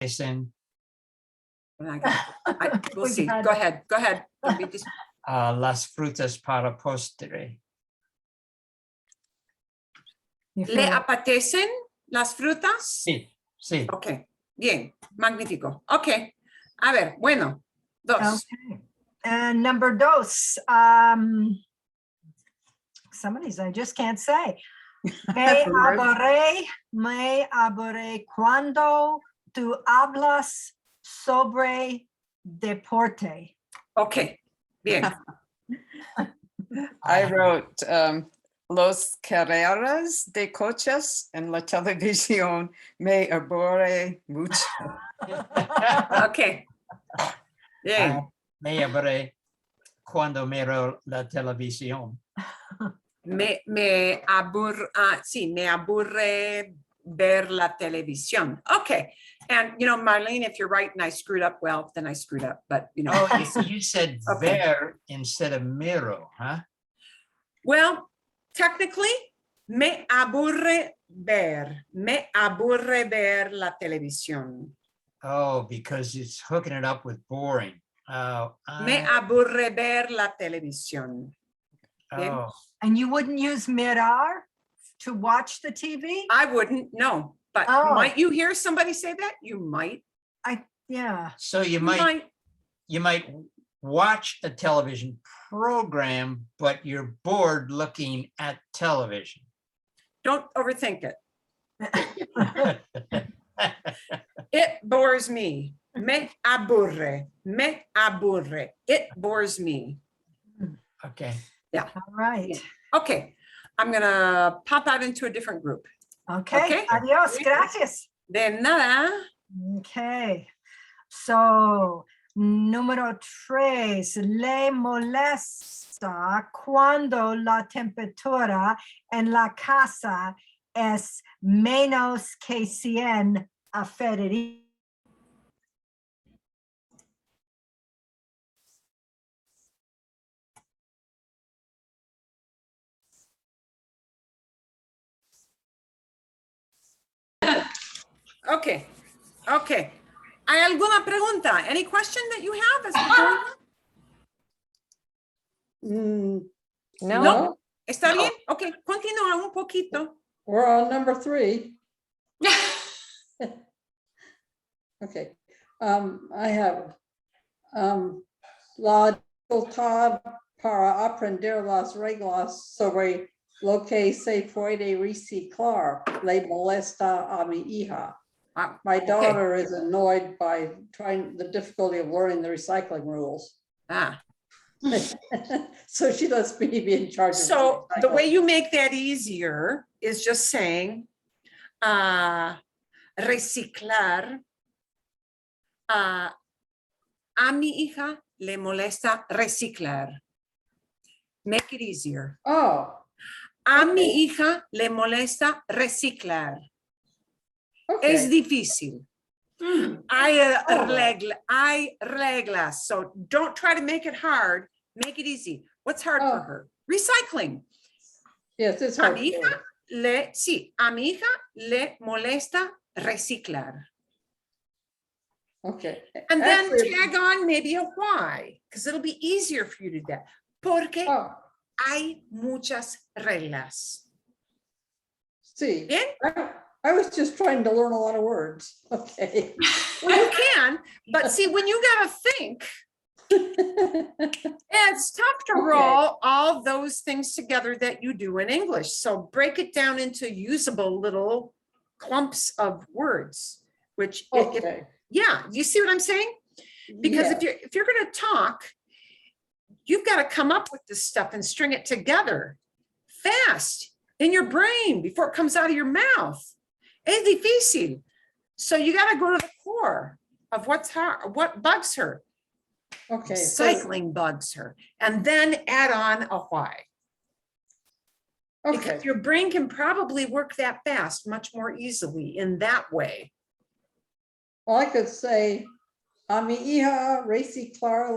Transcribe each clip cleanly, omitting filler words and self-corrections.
Jason, We'll see. Go ahead. Go ahead. Don't be las frutas para postre. ¿Le apetecen las frutas? Sí, sí. Ok, bien, magnífico. Ok, a ver, bueno, dos. Okay. And number dos, some of these I just can't say. Me aburre cuando tú hablas sobre deporte. Ok, bien. I wrote Los carreras de coches en la televisión me aburre mucho. Ok. Bien. Me aburre cuando miro la televisión. Sí, me aburre ver la televisión. Okay. And, you know, Marlene, if you're right and I screwed up, well, then I screwed up. But, you know. Oh, you said Okay. ver instead of miro, huh? Well, technically, me aburre ver la televisión. Oh, because it's hooking it up with boring. Me aburre ver la televisión. Oh, And you wouldn't use mirar to watch the TV? I wouldn't, no. But Oh. might you hear somebody say that? You might. Yeah. so you might watch a television program, but you're bored looking at television. Don't overthink it. It bores me. Me aburre. Me aburre. It bores me. Okay. Yeah. All right. Okay. I'm going to pop out into a different group. Okay. Okay. Adios. Gracias. De nada. Okay. So, número 3, le molesta cuando la temperatura en la casa es menos que 100 a Federico. Okay. Okay. ¿Hay alguna pregunta? Any question that you have as we're going? No. ¿Está bien? Okay. Continúa un poquito. We're on number 3. Okay. I have la dificultad para aprender las reglas sobre lo que se puede reciclar le molesta a mi hija. My daughter is annoyed by the difficulty of learning the recycling rules. So she lets me be in charge. So the way you make that easier is just saying reciclar. A mi hija le molesta reciclar. Make it easier. Oh. A mi hija le molesta reciclar. Okay. Es difícil. Hay reglas. So don't try to make it hard. Make it easy. What's hard for her? Recycling. Yes, it's A hard. mi hija a mi hija le molesta reciclar. Okay. And then Actually, tag on maybe a why, because it'll be easier for you to do that. Porque hay muchas reglas. See, Bien? I was just trying to learn a lot of words. Okay. Well, you can, but see, when you gotta think, it's tough to roll all those things together that you do in English. So break it down into usable little clumps of words, which, yeah, you see what I'm saying? Because if you're going to talk, you've got to come up with this stuff and string it together fast in your brain before it comes out of your mouth. Es difícil. So you got to go to the core of what's hard, what bugs her. Okay. Cycling bugs her, and then add on a why. Okay. Because your brain can probably work that fast much more easily in that way. Well, I could say, a mi hija reciclar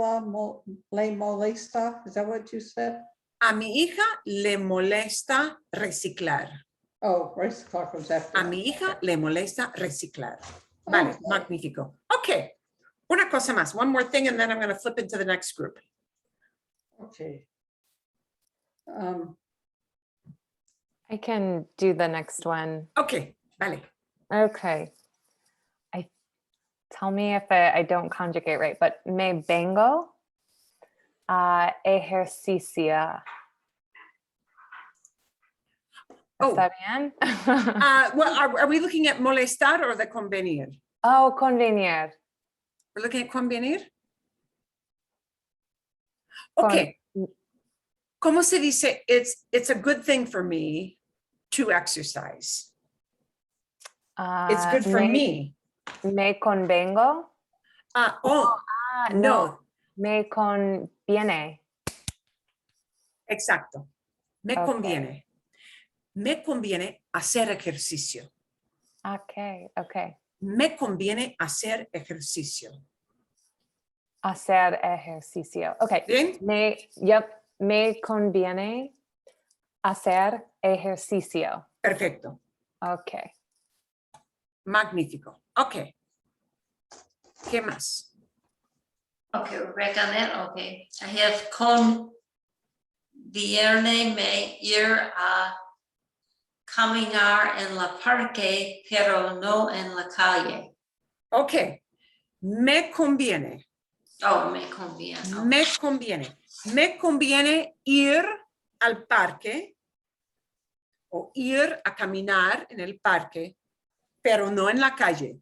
le molesta. Is that what you said? A mi hija le molesta reciclar. Oh, reciclar comes after. A mi hija le molesta reciclar. Vale, Okay. magnífico. Okay. Una cosa más, one more thing, and then I'm going to flip into the next group. Okay. I can do the next one. Okay, vale. Okay. Tell me if I don't conjugate right, but me vengo a ejercicio. Oh. ¿Está bien? Well, are we looking at molestar or the convenir? Oh, convenir. We're looking at convenir? Con- Okay. ¿Cómo se dice? It's a good thing for me to exercise. It's good for me. Me convengo. Oh, no. Me conviene. Exacto. Me Okay. conviene. Me conviene hacer ejercicio. Okay, okay. Me conviene hacer ejercicio. Hacer ejercicio. Okay. ¿Bien? Me conviene hacer ejercicio. Perfecto. Okay. Magnífico. Ok. ¿Qué más? Okay, Rebecca, on that, okay. I have con vierne me ir a caminar en la parque, pero no en la calle. Ok. Me conviene. Oh, me conviene. Okay. Me conviene. Me conviene ir al parque o ir a caminar en el parque, pero no en la calle.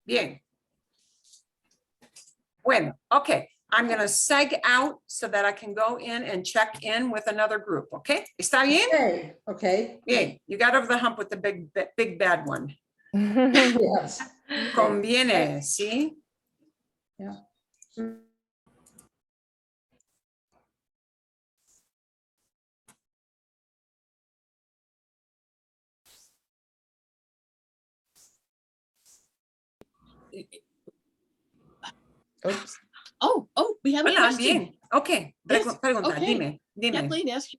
Bien. Bueno, okay. I'm going to seg out so that I can go in and check in with another group. Okay. ¿Está bien? Okay, okay, Bien. You got over the hump with the big bad one. yes. Conviene, ¿sí? Yeah. Oops. Oh, we have a Hola, question. bien. Ok. Yes, Pregunta, okay. dime, dime. Kathleen, ask.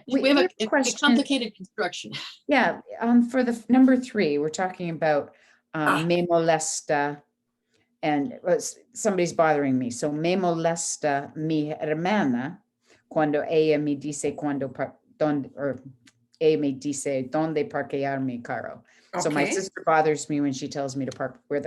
We We have have a a question. complicated construction. Yeah, for the number 3, we're talking about me molesta, and somebody's bothering me. So me molesta mi hermana cuando ella me dice or ella me dice donde parquear mi carro. So my Okay. sister bothers me when she tells me to park where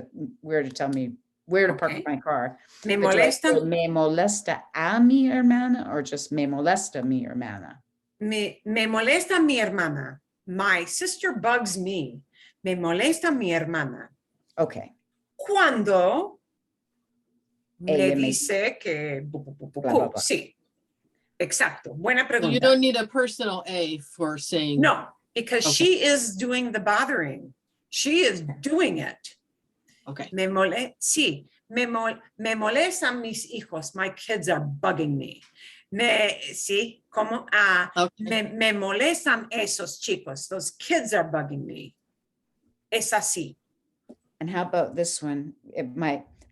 to park Okay. my car. Me But do I say molesta, me molesta a mi hermana or just me molesta mi hermana? me molesta mi hermana. My sister bugs me. Me molesta mi hermana. Okay. Cuando me Ella me- dice que... Bla, bla, blah. Sí. Exacto. Buena So you pregunta. don't need a personal A for saying. No, because Okay. she is doing the bothering. She is doing it. Okay. Sí, me molestan mis hijos. My kids are bugging me. Sí, como, Okay. me molestan esos chicos. Those kids are bugging me. Es así. And how about this one?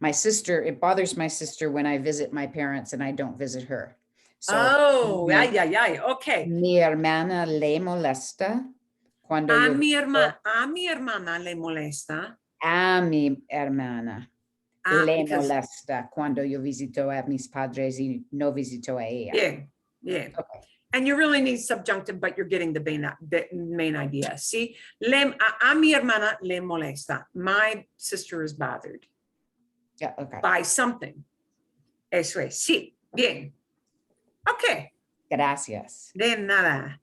My sister, it bothers my sister when I visit my parents and I don't visit her. So Oh, ay, ay, ay. Okay. mi hermana le molesta cuando A yo mi visito hermana le molesta. a mi hermana. Ah, Le because- molesta cuando yo visito a mis padres y no visito a ella. Bien, bien. Okay. And you really need subjunctive, but you're getting the main idea. See, a mi hermana le molesta. My sister is bothered Yeah, okay. by something. Eso es. Sí, bien. Ok, Gracias. de nada.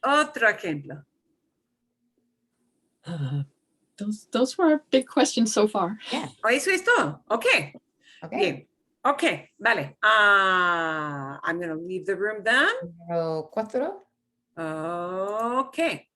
Otro ejemplo. Those were our big questions so far. Oh, eso es todo. Ok, Okay. bien. Ok, vale. I'm going to leave the room then. Número 4. Ok.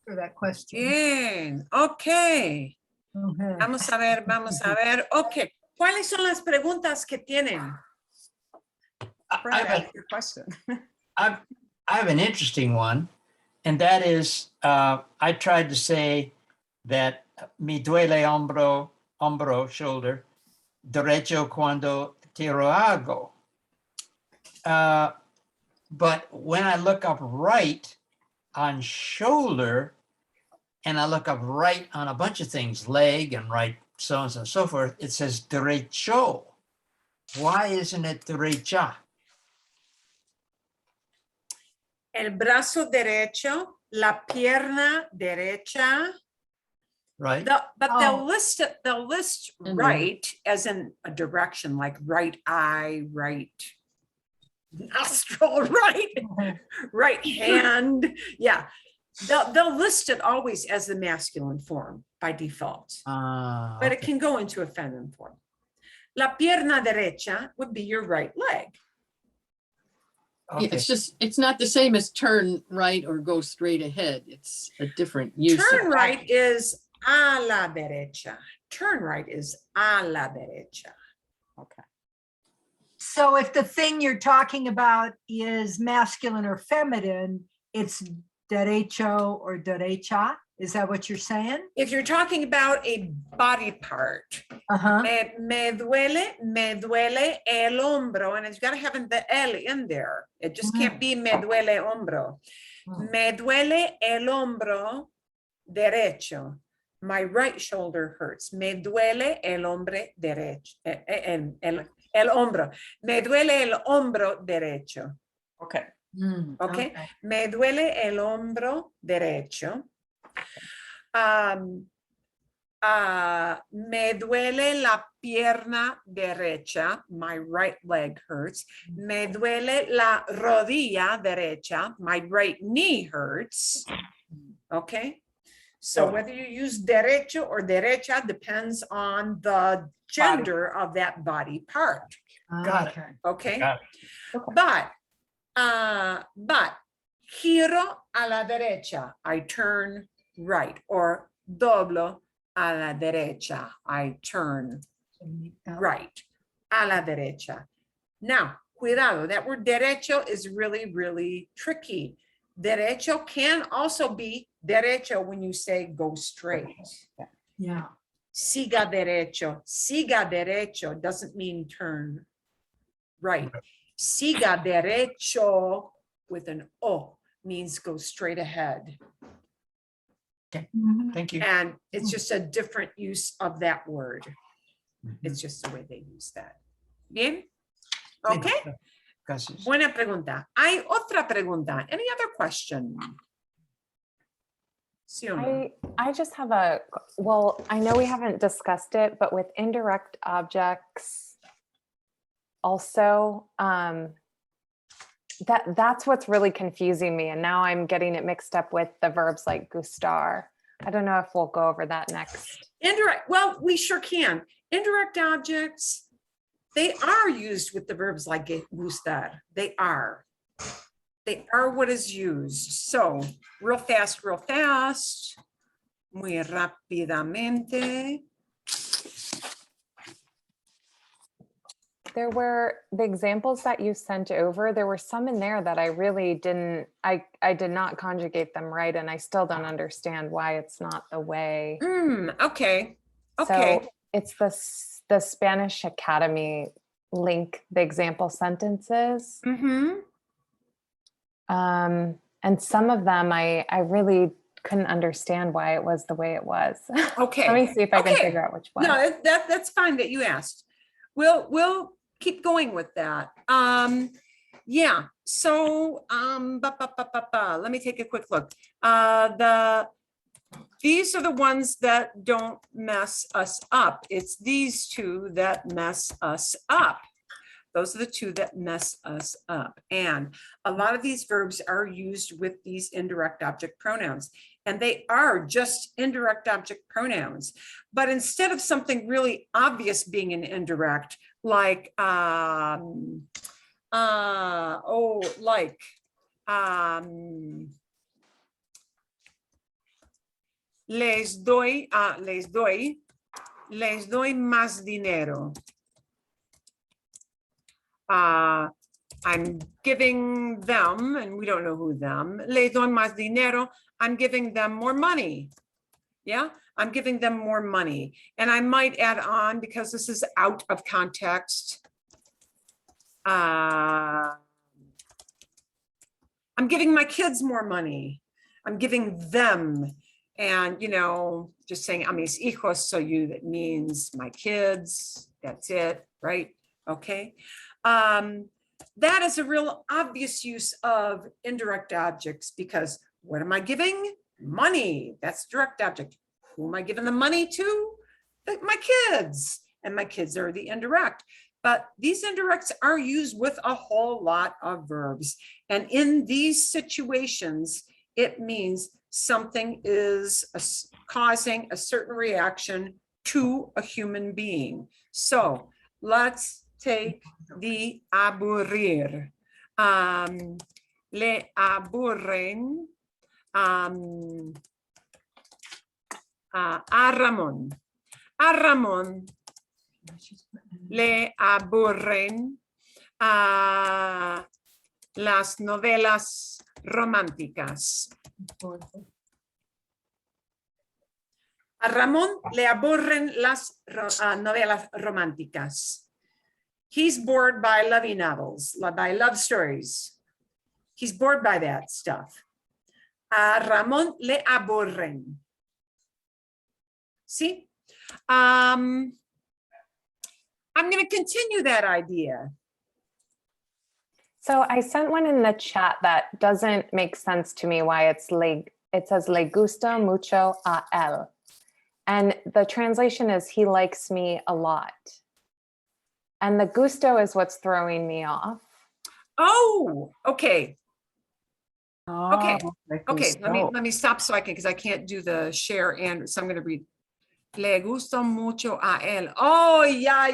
for that question. Bien, ok. Okay. Vamos a ver, vamos a ver. Ok, ¿cuáles son las preguntas que tienen? I Brenda, have a- ask your question. I have an interesting one, and that is, I tried to say that mi duele hombro, shoulder, derecho cuando tiro algo. But when I look up right on shoulder, and I look up right on a bunch of things, leg and right, so on and so forth, it says derecho. Why isn't it derecha? El brazo derecho, la pierna derecha. Right? But Oh. they'll list Mhm. right as in a direction, like right eye, right nostril, right hand. Yeah, they'll list it always as the masculine form by default, but it Okay. can go into a feminine form. La pierna derecha would be your right leg. Yeah, Okay. it's not the same as turn right or go straight ahead. It's a different use. Turn right is a la derecha. Turn right is a la derecha. Okay. So if the thing you're talking about is masculine or feminine, it's derecho or derecha? Is that what you're saying? If you're talking about a body part, Uh-huh. me duele el hombro, and it's got to have the L in there. It just can't be me duele hombro. Me duele el hombro derecho. My right shoulder hurts. Me duele el hombre derecho. El hombro. Me duele el hombro derecho. Okay. Okay. Me duele el hombro derecho. Me duele la pierna derecha. My right leg hurts. Me duele la rodilla derecha. My right knee hurts. Okay. So whether you use derecho or derecha depends on the gender of that body part. Got it. Okay. Got But giro a la derecha, I turn right, or doblo a la derecha, I turn right, a la derecha. Now, cuidado, that word derecho is really, really tricky. Derecho can also be derecho when you say go straight. Yeah. Siga derecho doesn't mean turn right. Siga derecho with an O means go straight ahead. Thank you. And it's just a different use of that word. It's just the way they use that. Bien? Okay. Gracias. Buena pregunta. Hay otra pregunta. Any other question? Sí o no? I just have well, I know we haven't discussed it, but with indirect objects also, that's what's really confusing me. And now I'm getting it mixed up with the verbs like gustar. I don't know if we'll go over that next. Indirect, well, we sure can. Indirect objects, they are used with the verbs like gustar. They are. They are what is used. So real fast, muy rápidamente. There were the examples that you sent over, there were some in there that I really I did not conjugate them right, and I still don't understand why it's not the way. Okay. So it's the Spanish Academy link, the example sentences. And some of them I really couldn't understand why it was the way it was. Okay. Let me see if I can figure out which one. No, that's fine that you asked. We'll keep going with that. Yeah, so let me take a quick look. These are the ones that don't mess us up. It's these two that mess us up. Those are the two that mess us up. And a lot of these verbs are used with these indirect object pronouns, and they are just indirect object pronouns. But instead of something really obvious being an indirect, like, Les doy más dinero. I'm giving them, and we don't know who them, les doy más dinero. I'm giving them more money. Yeah, I'm giving them more money. And I might add on, because this is out of context. I'm giving my kids more money. I'm giving them. And, you know, just saying a mis hijos, so that means my kids, that's it, right? Okay. That is a real obvious use of indirect objects, because what am I giving? Money. That's direct object. Who am I giving the money to? My kids. And my kids are the indirect. But these indirects are used with a whole lot of verbs. And in these situations, it means something is causing a certain reaction to a human being. So let's take the aburrir. Le aburren a Ramón. A Ramón le aburren las novelas románticas. A Ramón le aburren las novelas románticas. He's bored by lovey novels, by love stories. He's bored by that stuff. A Ramón le aburren. See? I'm going to continue that idea. So I sent one in the chat that doesn't make sense to me why it says le gusta mucho a él. And the translation is he likes me a lot. And the gusto is what's throwing me off. Oh, okay. Okay. Oh, Okay, let me stop so I can, because I can't do the share, and so I'm going to read. Le gusta mucho a él. Oh, yeah.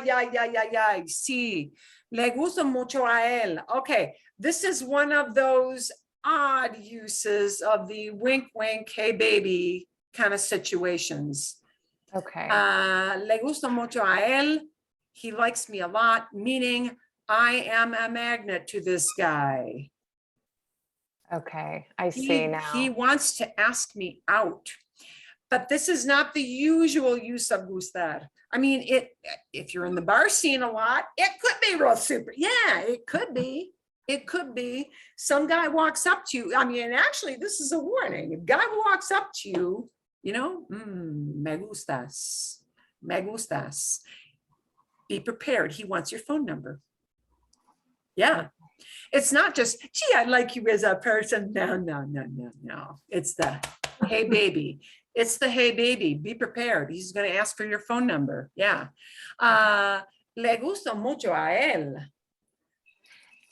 Sí. Le gusta mucho a él. Okay, this is one of those odd uses of the wink, wink, hey, baby kind of situations. Okay. Le gusta mucho a él. He likes me a lot, meaning I am a magnet to this guy. Okay, I see now. He wants to ask me out. But this is not the usual use of gustar. I mean, if you're in the bar scene a lot, it could be real super. Yeah, it could be. It could be. Some guy walks up to you. I mean, actually, this is a warning. A guy walks up to you, you know, me gustas, me gustas. Be prepared. He wants your phone number. Yeah. It's not just, gee, I like you as a person. No. It's the, hey, baby. It's the hey baby, be prepared. He's going to ask for your phone number. Yeah. Le gusta mucho a él.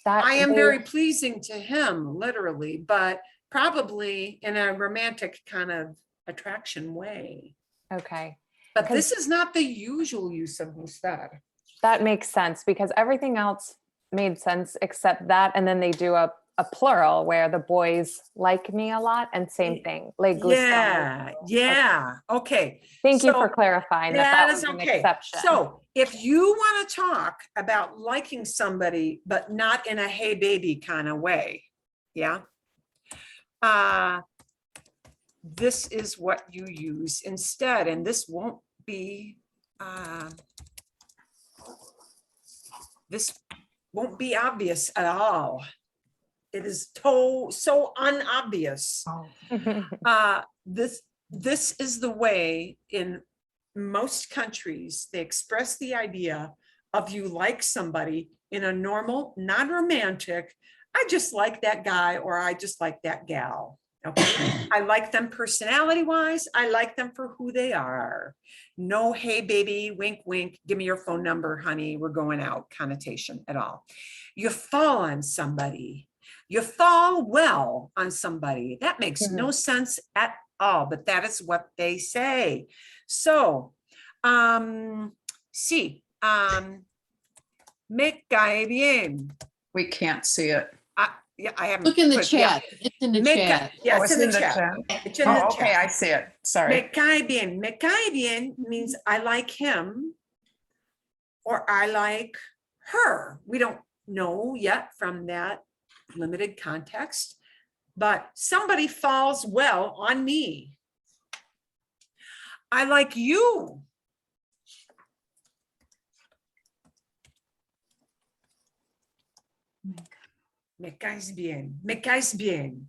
I am very pleasing to him, literally, but probably in a romantic kind of attraction way. Okay. But this is not the usual use of gustar. That makes sense, because everything else made sense except that. And then they do a plural where the boys like me a lot, and same thing. Le gusta. Yeah. Okay. Thank you for clarifying that was an exception. So if you want to talk about liking somebody, but not in a hey baby kind of way, yeah, this is what you use instead, and this won't be obvious at all. It is so unobvious. This is the way in most countries they express the idea of you like somebody in a normal, non-romantic, I just like that guy or I just like that gal. Okay. I like them personality-wise. I like them for who they are. No, hey, baby, wink, wink, give me your phone number, honey, we're going out connotation at all. You fall on somebody. You fall well on somebody. That makes no sense at all, but that is what they say. So, sí, me cae bien. We can't see it. Yeah, I haven't. Look in the put- yeah. chat. It's in the Me chat. Yeah, Oh, it's in the chat. It's in the Oh, okay, I chat. see it. Sorry. Me cae bien. Me cae bien means I like him or I like her. We don't know yet from that limited context, but somebody falls well on me. I like you. Me caes bien. Me caes bien.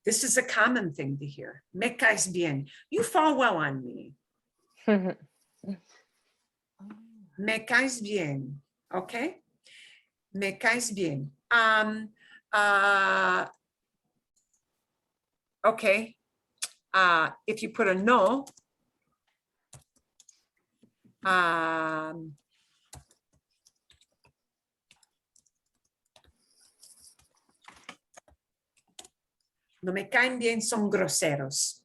This is a common thing to hear. Me caes bien. You fall well on me. Me caes bien. Okay. Me caes bien. Okay. If you put a no, no me caen bien, son groseros.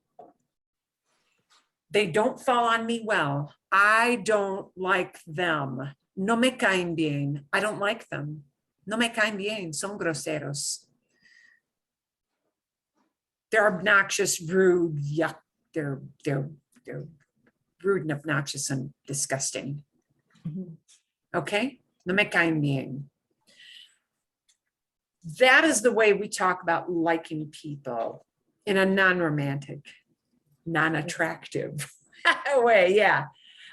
They don't fall on me well. I don't like them. No me caen bien. I don't like them. No me caen bien, son groseros. They're obnoxious, rude, yuck. They're rude and obnoxious and disgusting. Okay? No me caen bien. That is the way we talk about liking people in a non-romantic, non-attractive way. Yeah.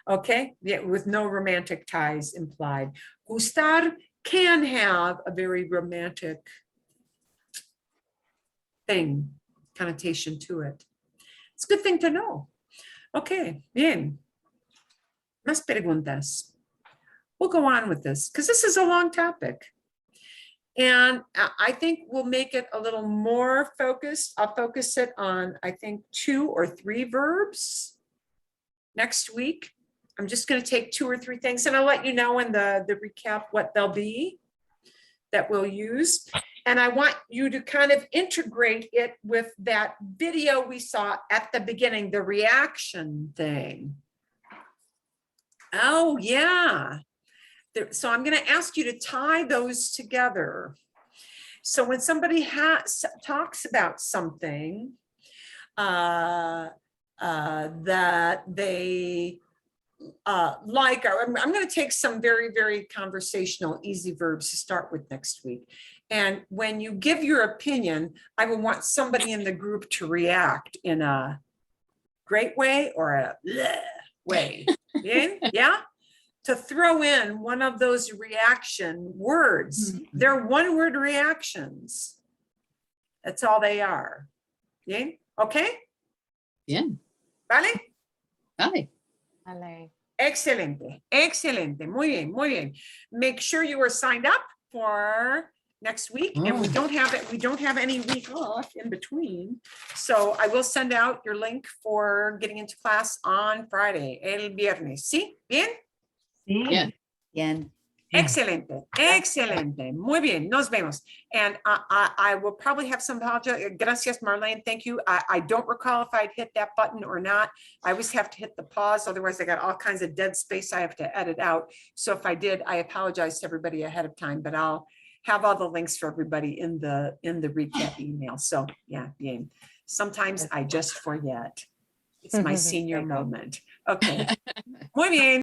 Okay. Yeah. With no romantic ties implied. Gustar can have a very romantic thing, connotation to it. It's a good thing to know. Okay. Bien. Más preguntas. We'll go on with this because this is a long topic. And I think we'll make it a little more focused. I'll focus it on, I think, 2 or 3 verbs next week. I'm just going to take 2 or 3 things and I'll let you know in the recap what they'll be that we'll use. And I want you to kind of integrate it with that video we saw at the beginning, the reaction thing. Oh, yeah. So I'm going to ask you to tie those together. So when somebody talks about something that they like, I'm going to take some very, very conversational, easy verbs to start with next week. And when you give your opinion, I will want somebody in the group to react in a great way or a bleh way. Yeah? To throw in one of those reaction words. They're 1-word reactions. That's all they are. Yeah? Okay? Bien. ¿Vale? Hi. Vale. Excelente. Excelente. Muy bien. Muy bien. Make sure you are signed up for next week. And we don't have any week off in between. So I will send out your link for getting into class on Friday, el viernes. ¿Sí? ¿Bien? Bien. Again. Excelente, excelente. Muy bien, nos vemos. And I will probably have some apology. Gracias, Marlene. Thank you. I don't recall if I'd hit that button or not. I always have to hit the pause. Otherwise, I got all kinds of dead space I have to edit out. So if I did, I apologize to everybody ahead of time, but I'll have all the links for everybody in the recap email. So yeah, bien. Sometimes I just forget. It's my senior moment. Okay. Muy bien.